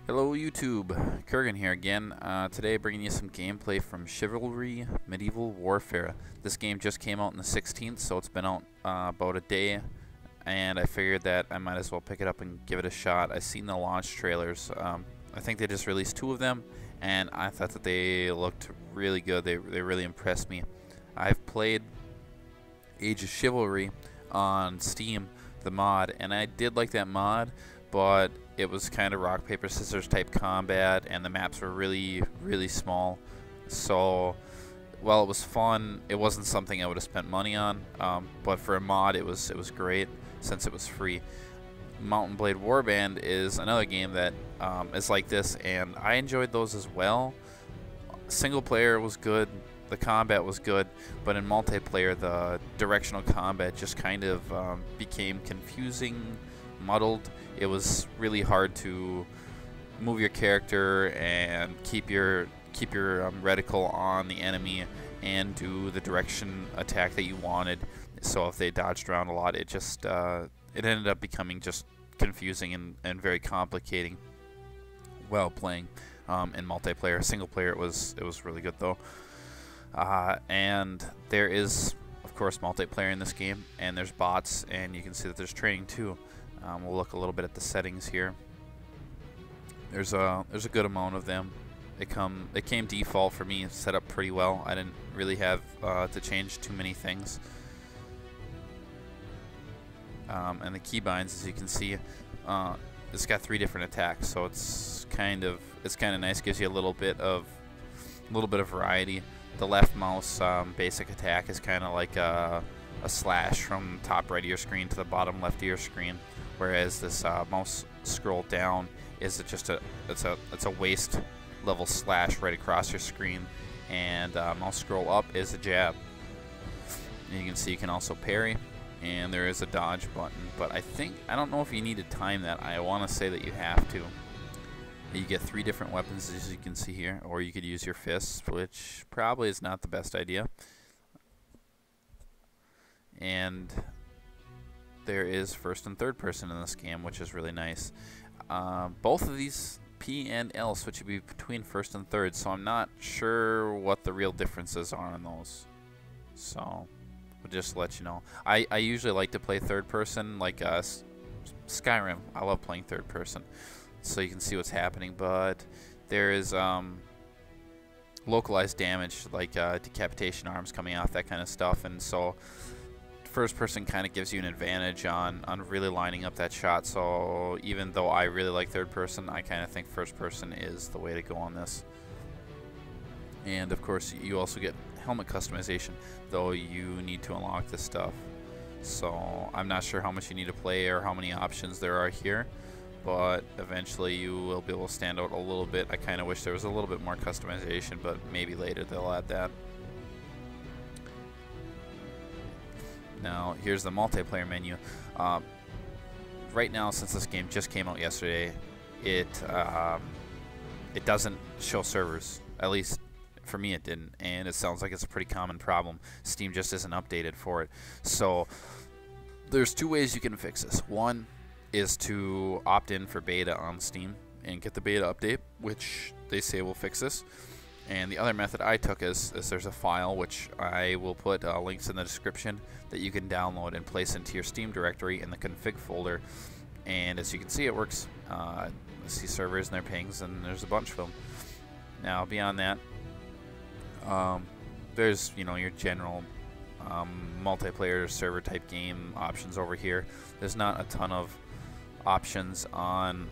Hello YouTube, Kurgan here again. Today bringing you some gameplay from Chivalry Medieval Warfare. This game just came out on the 16th, so it's been out about a day, and I figured that I might as well pick it up and give it a shot. I've seen the launch trailers. I think they just released 2 of them, and I thought that they looked really good. They really impressed me. I've played Age of Chivalry on Steam, the mod, and I did like that mod, but it was kind of rock paper scissors type combat, and the maps were really small. So while it was fun, it wasn't something I would have spent money on, but for a mod it was great since it was free. Mountain Blade Warband is another game that is like this, and I enjoyed those as well. Single player was good, the combat was good, but in multiplayer the directional combat just kind of became confusing, muddled. It was really hard to move your character and keep your reticle on the enemy and do the direction attack that you wanted. So if they dodged around a lot, it just it ended up becoming just confusing and very complicating while playing in multiplayer. Single player it was really good though. And there is of course multiplayer in this game, and there's bots, and you can see that there's training too. We'll look a little bit at the settings here. There's a good amount of them. They came default for me, set up pretty well. I didn't really have to change too many things. And the keybinds, as you can see, it's got 3 different attacks, so it's kind of nice. Gives you a little bit of variety. The left mouse basic attack is kind of like a slash from top right of your screen to the bottom left of your screen, whereas this mouse scroll down is just it's a waist level slash right across your screen, and mouse scroll up is a jab. And you can see you can also parry, and there is a dodge button, but I don't know if you need to time that. I want to say that you have to. You get 3 different weapons, as you can see here, or you could use your fists, which probably is not the best idea. And there is first and third person in this game, which is really nice. Both of these P and L switch between first and third, so I'm not sure what the real differences are in those. So we'll just let you know. I usually like to play third person, like Skyrim. I love playing third person, so you can see what's happening, but there is localized damage, like decapitation, arms coming off, that kind of stuff, and so first person kind of gives you an advantage on really lining up that shot. So even though I really like third person, I kind of think first person is the way to go on this. And of course you also get helmet customization, though you need to unlock this stuff. So I'm not sure how much you need to play or how many options there are here, but eventually you will be able to stand out a little bit. I kind of wish there was a little bit more customization, but maybe later they'll add that. Now here's the multiplayer menu. Right now, since this game just came out yesterday, it doesn't show servers. At least for me it didn't, and it sounds like it's a pretty common problem. Steam just isn't updated for it. So there's 2 ways you can fix this. One is to opt in for beta on Steam and get the beta update, which they say will fix this. And the other method I took is there's a file, which I will put links in the description, that you can download and place into your Steam directory in the config folder. And as you can see, it works. Let's see servers and their pings, and there's a bunch of them. Now beyond that, there's your general multiplayer server type game options over here. There's not a ton of options on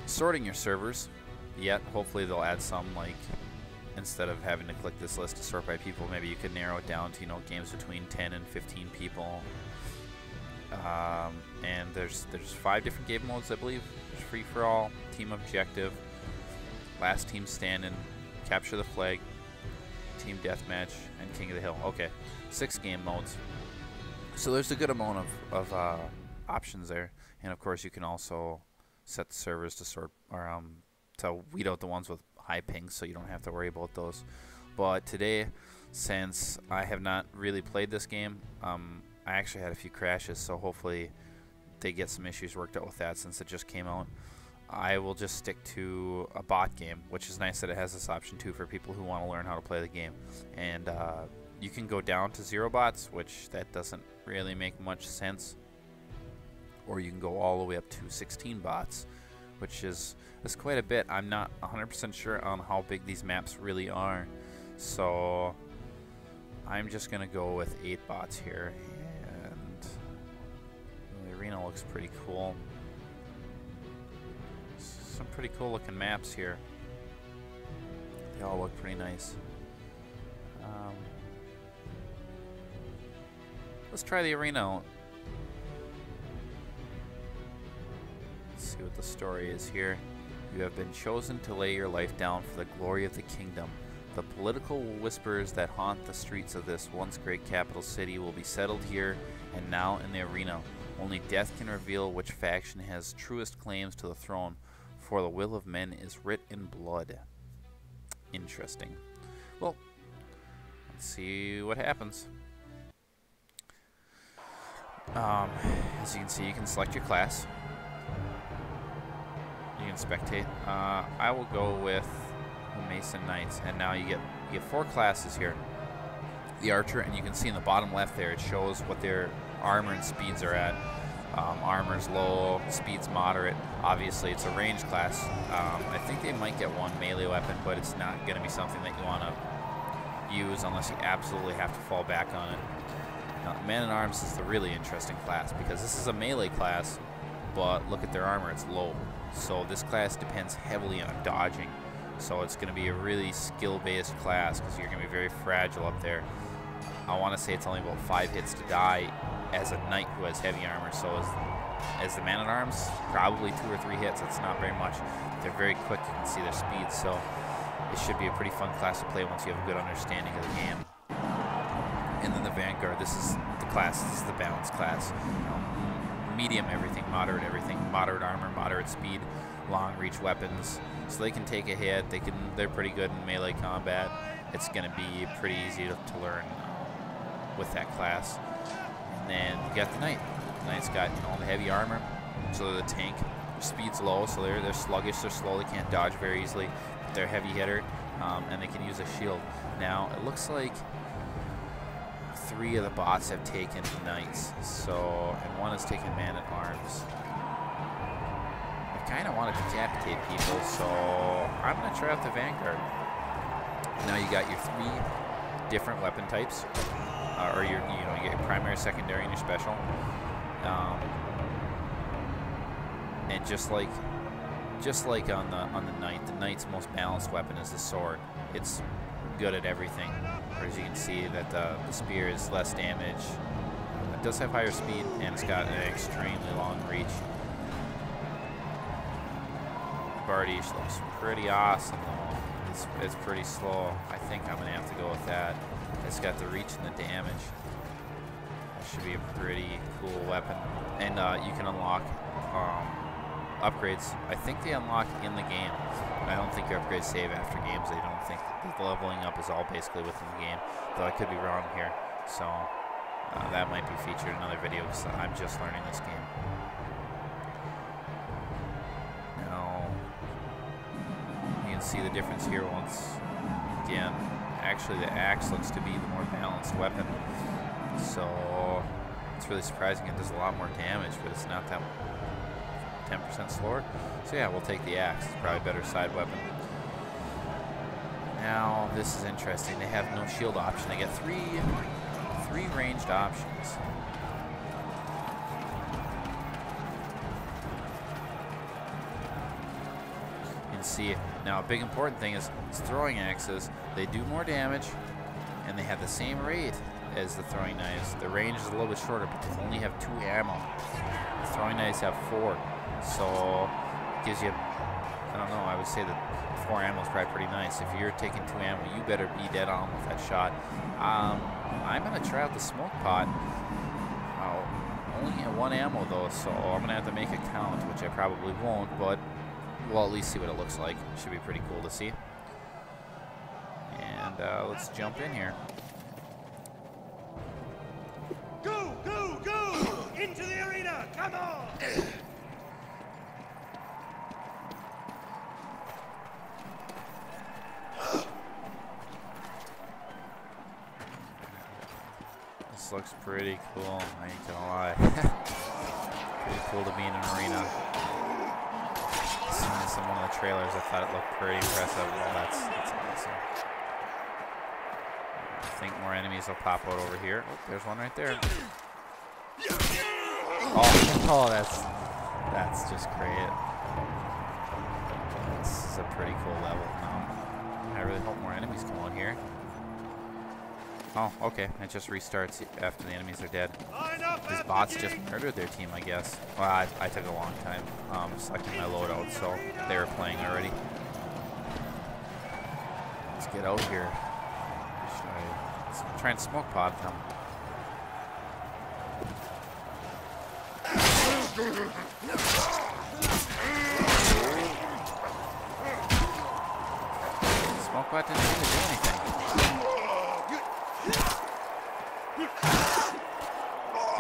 sorting your servers yet. Hopefully they'll add some, like instead of having to click this list to sort by people, maybe you could narrow it down to games between 10 and 15 people. And there's 5 different game modes, I believe. There's free for all, team objective, last team standing, capture the flag, team deathmatch, and king of the hill. Okay, 6 game modes. So there's a good amount of options there, and of course you can also set the servers to sort or to weed out the ones with high pings, so you don't have to worry about those. But today, since I have not really played this game, I actually had a few crashes, so hopefully they get some issues worked out with that since it just came out. I will just stick to a bot game, which is nice that it has this option too for people who want to learn how to play the game. And you can go down to 0 bots, which that doesn't really make much sense. Or you can go all the way up to 16 bots, which is quite a bit. I'm not 100% sure on how big these maps really are, so I'm just gonna go with 8 bots here. And the arena looks pretty cool. Some pretty cool looking maps here. They all look pretty nice. Let's try the arena out. Let's see what the story is here. You have been chosen to lay your life down for the glory of the kingdom. The political whispers that haunt the streets of this once great capital city will be settled here and now in the arena. Only death can reveal which faction has truest claims to the throne, for the will of men is writ in blood. Interesting. Well, let's see what happens. As you can see, you can select your class. You can spectate. I will go with Mace and Knights, and now you get 4 classes here. The Archer, and you can see in the bottom left there, it shows what their armor and speeds are at. Armor's low, speed's moderate. Obviously, it's a range class. I think they might get 1 melee weapon, but it's not going to be something that you want to use unless you absolutely have to fall back on it. Now, Man-at-Arms is the really interesting class because this is a melee class, but look at their armor, it's low. So this class depends heavily on dodging. So it's going to be a really skill-based class because you're going to be very fragile up there. I want to say it's only about 5 hits to die as a knight who has heavy armor. So as the Man-at-Arms, probably 2 or 3 hits. It's not very much. They're very quick. You can see their speed. So it should be a pretty fun class to play once you have a good understanding of the game. And then the Vanguard, this is the class, this is the balanced class. Medium everything, moderate armor, moderate speed, long reach weapons. So they can take a hit, they're pretty good in melee combat. It's going to be pretty easy to learn with that class. And then you got the Knight. The Knight's got all the heavy armor, so they're the tank. Their speed's low, so they're sluggish, they're slow, they can't dodge very easily. But they're a heavy hitter, and they can use a shield. Now, it looks like 3 of the bots have taken Knights, and 1 has taken Man-at-Arms. I kind of want to decapitate people, so I'm going to try out the Vanguard. Now you got your 3 different weapon types, or you get your primary, secondary, and your special. And just like on the Knight, the Knight's most balanced weapon is the sword. It's good at everything. Whereas you can see that the spear is less damage. It does have higher speed, and it's got an extremely long reach. Bardiche looks pretty awesome though. It's pretty slow. I think I'm gonna have to go with that. It's got the reach and the damage. That should be a pretty cool weapon. And you can unlock upgrades. I think they unlock in the game. I don't think your upgrades save after games. I don't think the leveling up is all basically within the game, though I could be wrong here. So that might be featured in another video because I'm just learning this game. Now, you can see the difference here once again. Actually, the axe looks to be the more balanced weapon. So it's really surprising. It does a lot more damage, but it's not that 10% slower. So yeah, we'll take the axe. It's probably a better side weapon. Now, this is interesting. They have no shield option. They get three ranged options. You can see, now a big important thing is throwing axes. They do more damage, and they have the same rate as the throwing knives. The range is a little bit shorter, but they only have 2 ammo. The throwing knives have 4. So it gives you, I don't know, I would say that 4 ammo is probably pretty nice. If you're taking 2 ammo, you better be dead on with that shot. I'm going to try out the smoke pot. Only at 1 ammo though, so I'm going to have to make a count, which I probably won't, but we'll at least see what it looks like. It should be pretty cool to see. And let's jump in here. Go, go, go! Into the arena! Come on! looks pretty cool, I ain't gonna lie. Pretty cool to be in an arena. Seeing this in one of the trailers, I thought it looked pretty impressive. Well, that's awesome. I think more enemies will pop out over here. Oh, there's one right there. Oh, that's just great. This is a pretty cool level. I really hope more enemies come out here. Oh, okay. It just restarts after the enemies are dead. These bots just murdered their team, I guess. Well, I took a long time selecting my loadout, so they were playing already. Let's get out here. Let's try and smoke pod them. Smoke pod didn't even do anything.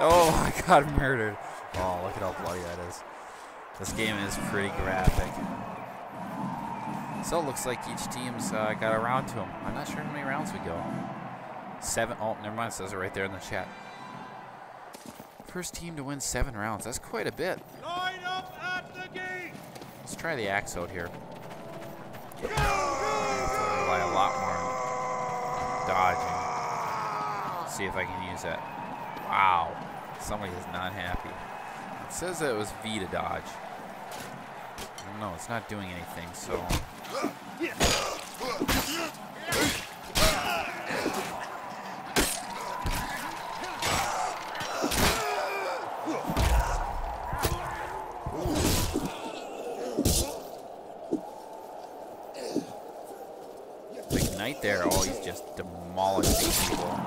Oh, I got murdered. Oh, look at how bloody that is. This game is pretty graphic. So it looks like each team's got a round to them. I'm not sure how many rounds we go. 7. Oh, never mind. It says it right there in the chat. First team to win 7 rounds. That's quite a bit. Line up at the gate. Let's try the axe out here. I have to rely a lot more on dodging. See if I can use that. Wow. Somebody is not happy. It says that it was V to dodge. I don't know. It's not doing anything, so. Big knight there. Oh, he's just demolishing people.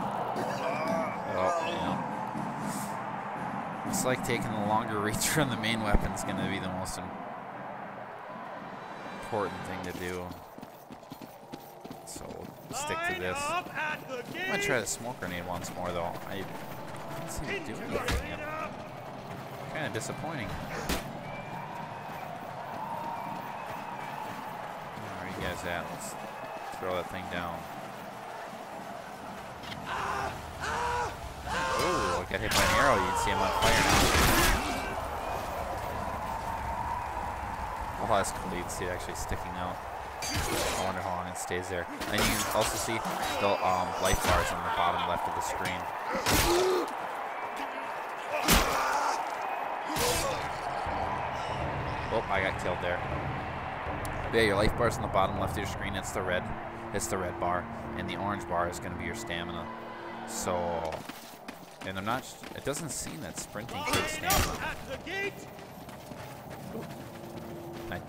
Oh, yeah. Looks like taking the longer reach from the main weapon is going to be the most important thing to do. So we'll stick to this. I'm going to try the smoke grenade once more, though. I don't seem to do anything yet. Kind of disappointing. Where are you guys at? Let's throw that thing down. Oh, I got hit by an arrow. You can see him on fire now. Oh, that's cool. You can see it actually sticking out. I wonder how long it stays there. And you can also see the life bars on the bottom left of the screen. Oh, I got killed there. But yeah, your life bar's on the bottom left of your screen. It's the red bar, and the orange bar is going to be your stamina. So, and I'm not. It doesn't seem that sprinting takes stamina. I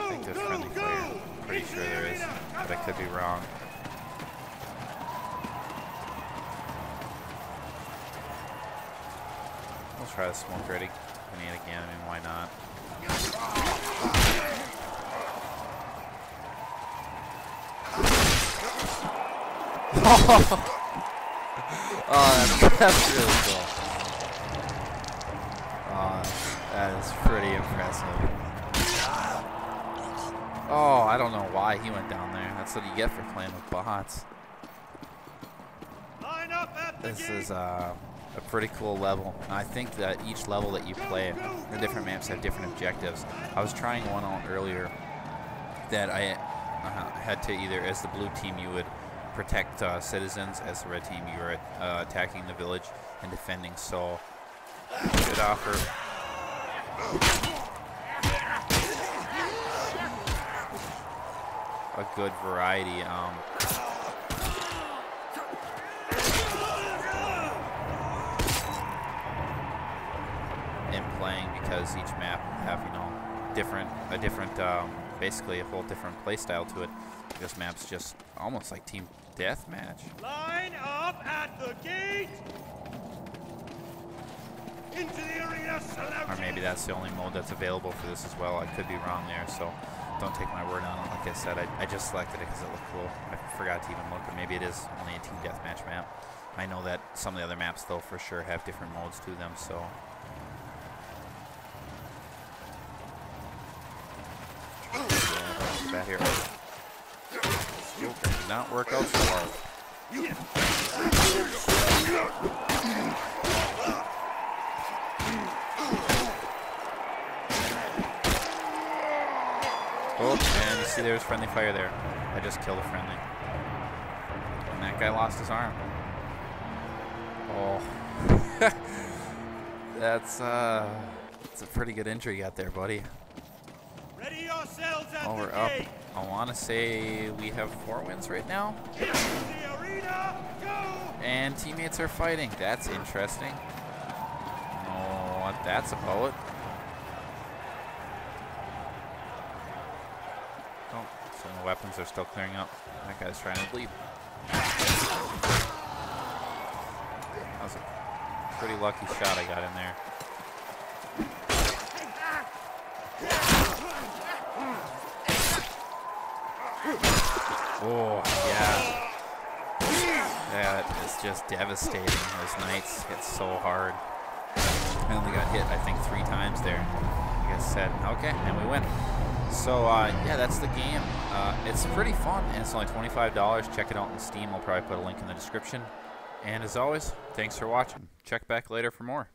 think there's friendly fire. Pretty sure there is, but I could be wrong. We'll try the smoke grenade again. I mean, why not? Oh, that's really cool. That is pretty impressive. Oh, I don't know why he went down there. That's what you get for playing with bots. This is a pretty cool level. And I think that each level that you play, the different maps have different objectives. I was trying one out earlier that I had to either, as the blue team, you would protect citizens, as the red team, you were attacking the village and defending. So, good offer. A good variety. In playing, because each map will have, you know, basically a whole different play style to it. This map's just almost like team deathmatch. Line up at the gate. Into the arena, or maybe that's the only mode that's available for this as well. I could be wrong there, so don't take my word on it. Like I said, I just selected it because it looked cool. I forgot to even look, or maybe it is only a team deathmatch map. I know that some of the other maps, though, for sure have different modes to them, so. Bad here. Did not work out so hard. Oh, and you see there's friendly fire there. I just killed a friendly. And that guy lost his arm. Oh. That's a pretty good injury you got there, buddy. Ready yourselves at Oh, the we're up. gate. I want to say we have 4 wins right now. Into the arena, go! And teammates are fighting. That's interesting. Oh, what that's about. Oh, so the weapons are still clearing up. That guy's trying to bleed. That was a pretty lucky shot I got in there. Oh, yeah. That is just devastating. Those knights hit so hard. I only got hit, I think, 3 times there. Like I said, okay, and we win. So, yeah, that's the game. It's pretty fun, and it's only $25. Check it out on Steam. I'll probably put a link in the description. And as always, thanks for watching. Check back later for more.